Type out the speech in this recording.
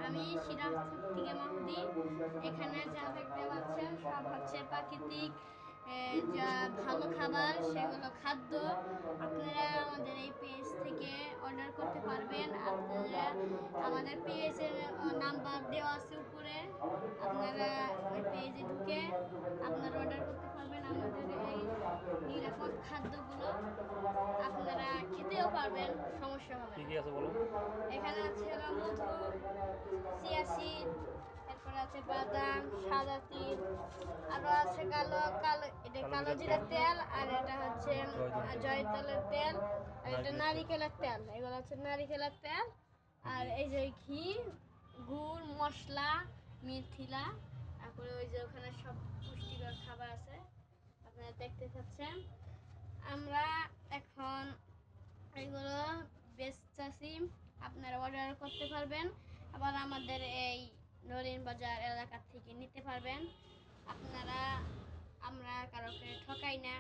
আমি সিরাজ থেকে মাহুদি। এখানে যা দেখতে পাচ্ছেন সব হচ্ছে প্রাকৃতিক যা ভালো খাবার, সেগুলো খাদ্য আপনারা আমাদের এই পেজ থেকে অর্ডার করতে পারবেন। আপনারা আমাদের পেজের নাম্বার দেওয়া আছে উপরে, আপনারা ওই পেজে ঢুকে আপনারা অর্ডার করতে পারবেন। আমাদের এই নিরাপদ খাদ্যগুলো আপনারা খেতেও পারবেন, সমস্যা হবে কি না। কি আছে বলো? এখানে আছে হলো মধু, চিয়া সিড, এরপরে আছে বাদাম, সাদা তিল, আরো আছে কালো কালো, এটা কালো কালো জিরার জিরার তেল, তেল, আর এটা হচ্ছে জয়তুন তেল, জয়তলের তেল, আর এটা নারকেলের তেল। নারিকেলের তেল। এগুলো হচ্ছে নারিকেলের তেল। আর ঘি। এই যে ঘি, গুড়, মশলা, মিথিলা, তারপরে ওই যে ওখানে সব পুষ্টিকর খাবার আছে আপনারা দেখতে পাচ্ছেন। আমরা এখন এগুলো বেচতেছি, আপনারা অর্ডার করতে পারবেন। আবার আমাদের এই নলিন বাজার এলাকা থেকে নিতে পারবেন আপনারা। আমরা কারোকে ঠকাই না।